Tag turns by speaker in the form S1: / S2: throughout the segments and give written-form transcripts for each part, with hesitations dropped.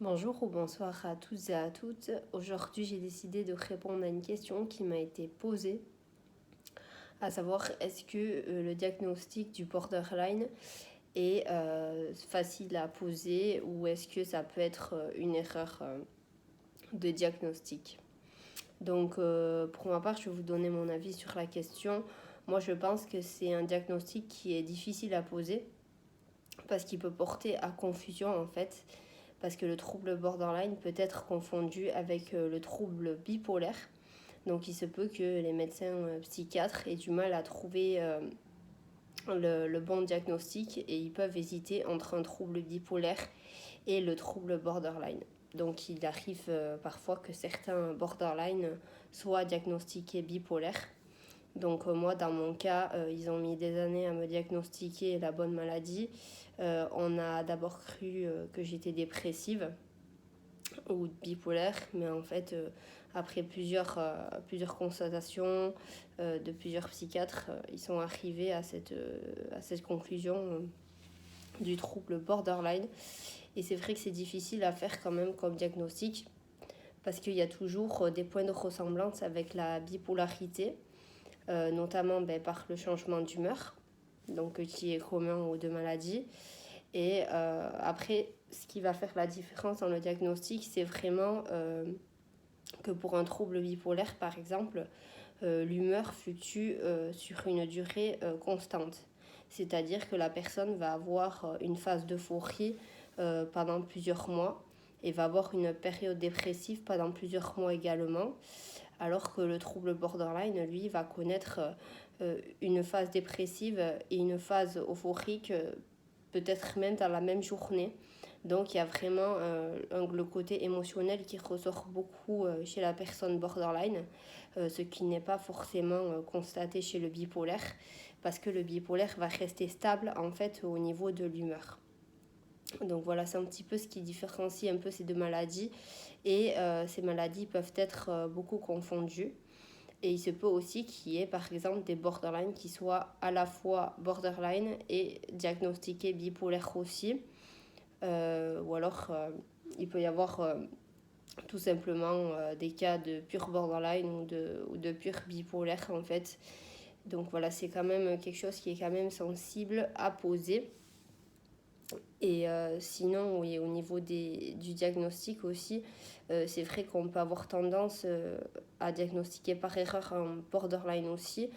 S1: Bonjour ou bonsoir à tous et à toutes. Aujourd'hui, j'ai décidé de répondre à une question qui m'a été posée, à savoir est-ce que le diagnostic du borderline est facile à poser ou est-ce que ça peut être une erreur de diagnostic. Donc, pour ma part, je vais vous donner mon avis sur la question. Moi, je pense que c'est un diagnostic qui est difficile à poser parce qu'il peut porter à confusion en fait, parce que le trouble borderline peut être confondu avec le trouble bipolaire. Donc il se peut que les médecins psychiatres aient du mal à trouver le bon diagnostic et ils peuvent hésiter entre un trouble bipolaire et le trouble borderline. Donc il arrive parfois que certains borderline soient diagnostiqués bipolaires. Donc moi, dans mon cas, ils ont mis des années à me diagnostiquer la bonne maladie. On a d'abord cru que j'étais dépressive ou bipolaire, mais en fait, après plusieurs constatations de plusieurs psychiatres, ils sont arrivés à cette conclusion du trouble borderline. Et c'est vrai que c'est difficile à faire quand même comme diagnostic, parce qu'il y a toujours des points de ressemblance avec la bipolarité, notamment par le changement d'humeur, donc qui est commun aux deux maladies. Et après, ce qui va faire la différence dans le diagnostic, c'est vraiment que pour un trouble bipolaire, par exemple, l'humeur fluctue sur une durée constante. C'est-à-dire que la personne va avoir une phase d'euphorie pendant plusieurs mois et va avoir une période dépressive pendant plusieurs mois également, alors que le trouble borderline, lui, va connaître une phase dépressive et une phase euphorique peut-être même dans la même journée. Donc il y a vraiment le côté émotionnel qui ressort beaucoup chez la personne borderline, ce qui n'est pas forcément constaté chez le bipolaire, parce que le bipolaire va rester stable en fait au niveau de l'humeur. Donc voilà, c'est un petit peu ce qui différencie un peu ces deux maladies. Et ces maladies peuvent être beaucoup confondues. Et il se peut aussi qu'il y ait par exemple des borderline qui soient à la fois borderline et diagnostiqués bipolaires aussi. Ou alors il peut y avoir tout simplement des cas de pure borderline ou de pure bipolaire en fait. Donc voilà, c'est quand même quelque chose qui est quand même sensible à poser. Et sinon, oui, au niveau du diagnostic aussi, c'est vrai qu'on peut avoir tendance à diagnostiquer par erreur un borderline aussi,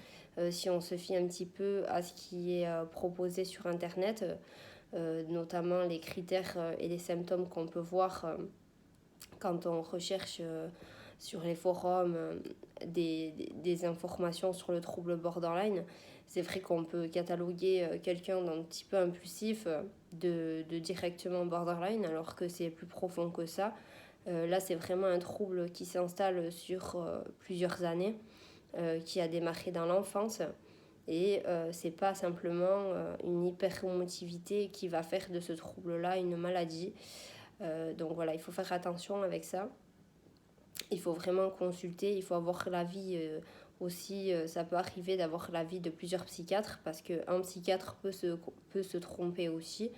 S1: si on se fie un petit peu à ce qui est proposé sur Internet, notamment les critères et les symptômes qu'on peut voir quand on recherche sur les forums des informations sur le trouble borderline. C'est vrai qu'on peut cataloguer quelqu'un d'un petit peu impulsif de directement borderline, alors que c'est plus profond que ça. Là, c'est vraiment un trouble qui s'installe sur plusieurs années, qui a démarré dans l'enfance. Et c'est pas simplement une hypermotivité qui va faire de ce trouble-là une maladie. Donc voilà, il faut faire attention avec ça. Il faut vraiment consulter, il faut avoir l'avis aussi, ça peut arriver d'avoir l'avis de plusieurs psychiatres parce qu'un psychiatre peut se tromper aussi.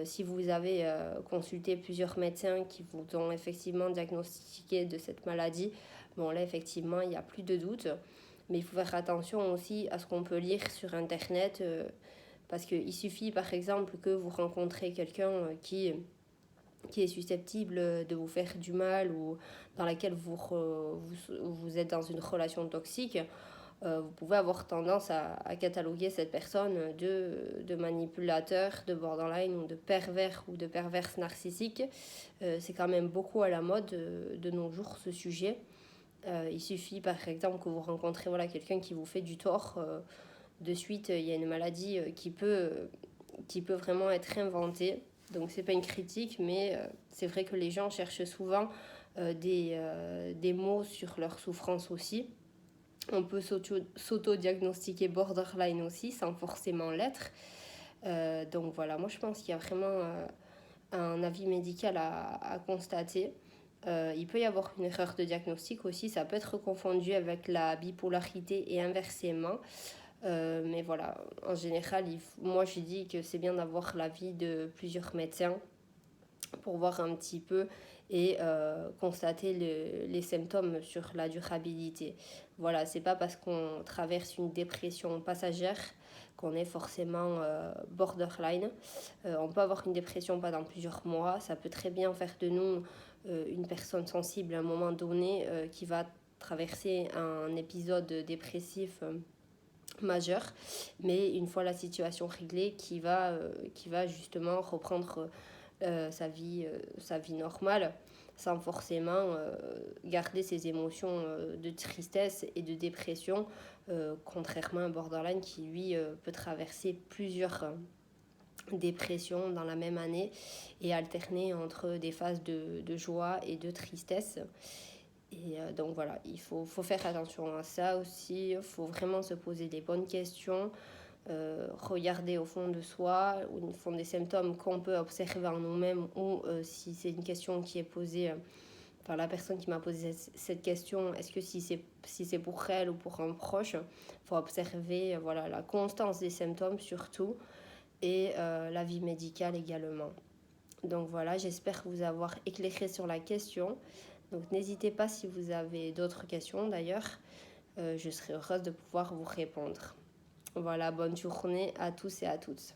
S1: Si vous avez consulté plusieurs médecins qui vous ont effectivement diagnostiqué de cette maladie, bon là effectivement il n'y a plus de doute. Mais il faut faire attention aussi à ce qu'on peut lire sur Internet parce qu'il suffit par exemple que vous rencontrez quelqu'un qui est susceptible de vous faire du mal ou dans laquelle vous êtes dans une relation toxique, vous pouvez avoir tendance à cataloguer cette personne de manipulateur, de borderline ou de pervers ou de perverse narcissique. C'est quand même beaucoup à la mode de nos jours ce sujet. Il suffit par exemple que vous rencontrez voilà, quelqu'un qui vous fait du tort. De suite, il y a une maladie qui peut vraiment être inventée. Donc c'est pas une critique, mais c'est vrai que les gens cherchent souvent des mots sur leur souffrance aussi. On peut s'auto-diagnostiquer borderline aussi, sans forcément l'être. Donc voilà, moi je pense qu'il y a vraiment un avis médical à constater. Il peut y avoir une erreur de diagnostic aussi, ça peut être confondu avec la bipolarité et inversement. Mais voilà, en général, moi je dis que c'est bien d'avoir l'avis de plusieurs médecins pour voir un petit peu et constater les symptômes sur la durabilité. Voilà, c'est pas parce qu'on traverse une dépression passagère qu'on est forcément borderline. On peut avoir une dépression pendant plusieurs mois, ça peut très bien faire de nous une personne sensible à un moment donné qui va traverser un épisode dépressif majeur, mais une fois la situation réglée, qui va justement reprendre sa vie normale sans forcément garder ses émotions de tristesse et de dépression, contrairement à un borderline qui lui peut traverser plusieurs dépressions dans la même année et alterner entre des phases de joie et de tristesse. Et donc voilà, faut faire attention à ça aussi, il faut vraiment se poser des bonnes questions, regarder au fond de soi, au fond des symptômes qu'on peut observer en nous-mêmes, ou si c'est une question qui est posée par la personne qui m'a posé cette question, est-ce que si c'est pour elle ou pour un proche, il faut observer voilà, la constance des symptômes surtout, et l'avis médical également. Donc voilà, j'espère vous avoir éclairé sur la question. Donc n'hésitez pas si vous avez d'autres questions d'ailleurs, je serai heureuse de pouvoir vous répondre. Voilà, bonne journée à tous et à toutes.